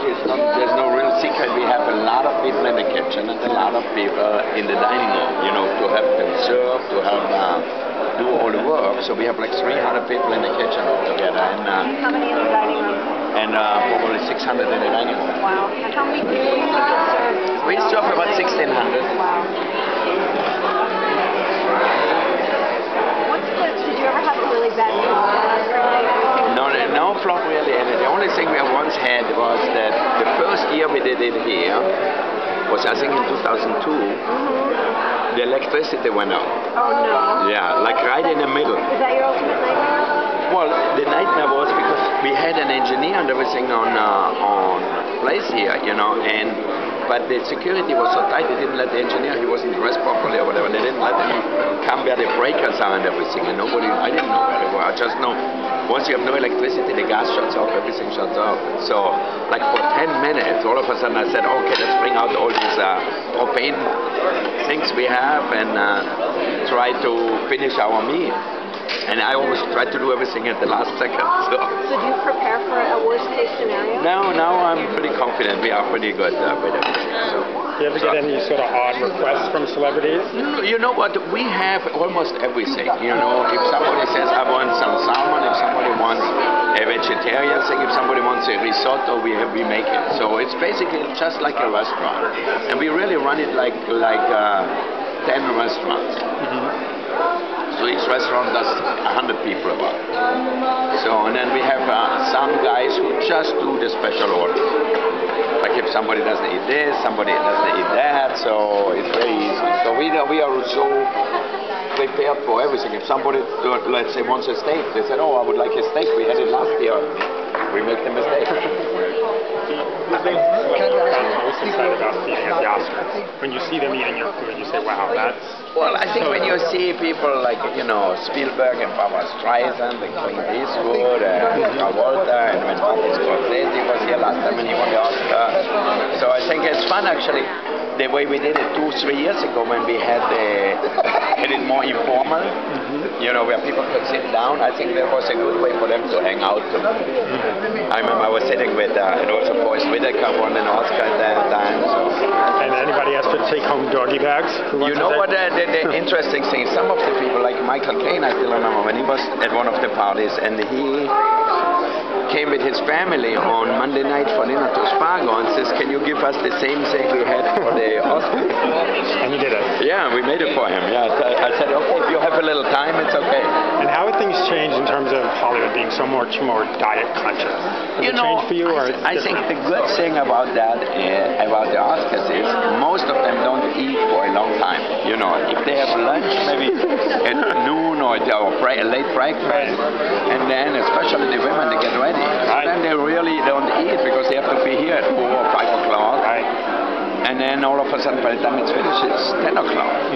it's not, there's no real secret. We have a lot of people in the kitchen and a lot of people in the dining room, you know, to help them serve, to help do all the work. So we have like 300 people in the kitchen altogether. And, how many in the dining room? And probably 600 in the dining room. Wow. And how many people you get served? We serve about 1,600. Wow. Did you ever have a really bad flop? No flop really. And the only thing we once had was that the first year we did it here was, I think, in 2002. The electricity went out. Oh no. Yeah, like right in the middle. Is that your ultimate nightmare? Well, the nightmare was because we had an engineer and everything on place here, you know, but the security was so tight, they didn't let the engineer, he wasn't dressed properly or whatever, they didn't let him come where the breakers are and everything, and I didn't know where they were. I just know once you have no electricity, the gas shuts off, everything shuts off. So, like for 10 minutes, all of a sudden I said, okay, let's bring out all these propane things we have and try to finish our meal. And I always try to do everything at the last second. So do you prepare for a worst case scenario? No, now I'm pretty confident. We are pretty good with everything. So, do you ever get any sort of odd requests from celebrities? You know what? We have almost everything. You know, if somebody says, I want some salmon, if somebody wants a vegetarian thing, if somebody wants a risotto, we make it. So it's basically just like a restaurant. And we really run it like 10 restaurants. Mm-hmm. So each restaurant does 100 people about. So, and then we have some guys who just do the special orders. Like if somebody doesn't eat this, somebody doesn't eat that, so it's very easy. So we are so prepared for everything. If somebody, let's say, wants a steak, they said, oh, I would like a steak. We had it last year. We make the mistake. The thing I'm most excited about seeing at the Oscars, when you see them eating your food, you say, wow, that's... Well, I think when you see people like, you know, Spielberg and Barbra Streisand and Clint Eastwood and Travolta, and when Martin Scorsese was here last time and he won the Oscar. So I think it's fun actually, the way we did it 2-3 years ago when we had it more informal, you know, where people could sit down. I think that was a good way for them to hang out. I remember I was sitting with, and also Forrest Whitaker won an Oscar at that time. So. And anybody has to take home doggy bags? You know what the interesting thing is, some of the people, like Michael Caine, I still remember when he was at one of the parties and he came with his family on Monday night for dinner to Spargo and says, can you give us the same thing we had for the Oscar? And you did it? Yeah, we made it for him. Yeah, I said, okay, if you have a little time, it's okay. And how have things changed in terms of Hollywood being so much more diet conscious? Has it changed for you? Or I think the good thing about that, about the Oscars is most of them don't eat for a long time. You know, if they have lunch maybe at noon or a late breakfast, and then especially the women, they get ready. Right. Then they really don't eat because they have to be here at 4 or 5 o'clock. Right. And then all of a sudden, by the time it's finished, it's 10 o'clock.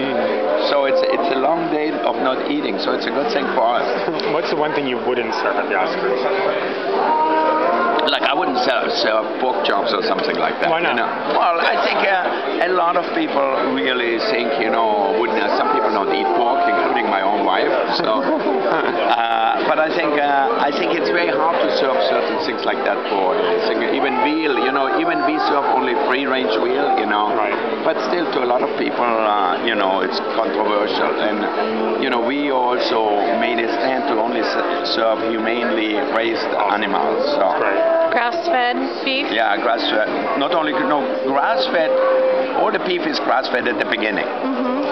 So it's a long day of not eating. So it's a good thing for us. What's the one thing you wouldn't serve at the Oscars? Like I wouldn't serve pork chops or something like that. Why not? You know? Well, I think a lot of people really think, you know, some people don't eat pork, including my own wife. So, but I think it's very hard to serve certain things like that for even veal. You know, even we serve only free-range veal. You know, right. But still, to a lot of people, you know, it's controversial. And you know, we also made a stand to only serve humanely raised animals. So. Right. Grass-fed beef? Yeah, grass-fed. Not only, grass-fed, all the beef is grass-fed at the beginning.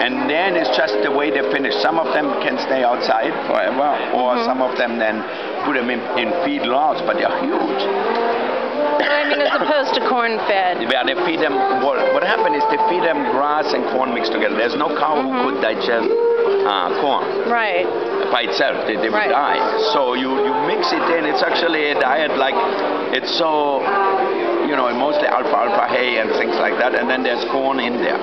And then it's just the way they finish. Some of them can stay outside forever, or some of them then put them in feedlots, but they're huge. I mean, as opposed to corn-fed. Yeah, they feed them, what happened is they feed them grass and corn mixed together. There's no cow who could digest corn. Right. By itself, they would die. So you mix it in. It's actually a diet like, it's so, you know, mostly alfalfa hay and things like that, and then there's corn in there.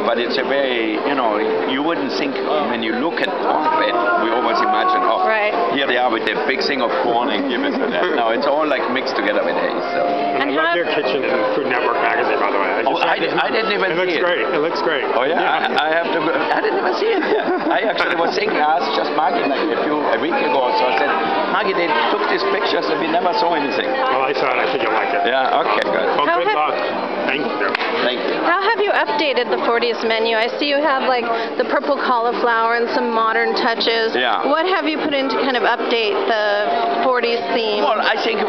But it's a very, you know, you wouldn't think when you look at corn-fed, we always imagine, oh, here they are with the big thing of corn and give it to them. No, it's all like mixed together with hay. So. I love your kitchen and Food Network magazine. yesterday, by the way. I didn't even it looks see it. great. It looks great. Oh yeah, I have to go. I didn't even see it. I actually was thinking, I asked just Maggie like a week ago or so. I said, Maggie, they took these pictures and we never saw anything. Well, I saw it. I think you'll like it. Yeah, okay, good. Well, How good have- luck. Thank you. Thank you. How have you updated the 40s menu? I see you have like the purple cauliflower and some modern touches. Yeah. What have you put in to kind of update the 40s theme? Well, I think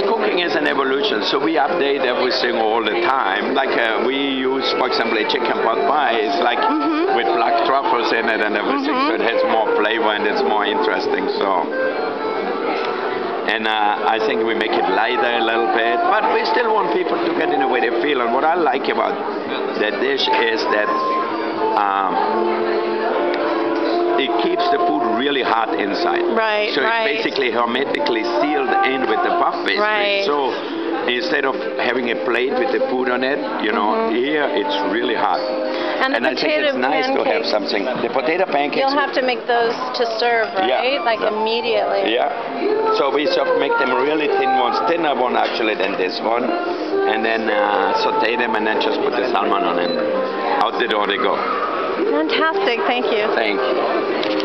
cooking is an evolution, so we update everything all the time. Like we use, for example, a chicken pot pie. It's like with black truffles in it and everything, so it has more flavor and it's more interesting. And I think we make it lighter a little bit, but we still want people to get in the way they feel. And what I like about the dish is that it keeps the food really hot inside. Right, So right. it's basically hermetically sealed in with the puff pastry. Right. So instead of having a plate with the food on it, you know, here it's really hot. And the I think it's potato nice to have pancakes. something. The potato pancakes. You'll have to make those to serve, right? Yeah. Like immediately. Yeah. So we sort of make them really thin ones, thinner one actually than this one, and then saute them and then just put the salmon on and out the door they go. Fantastic. Thank you. Thank you.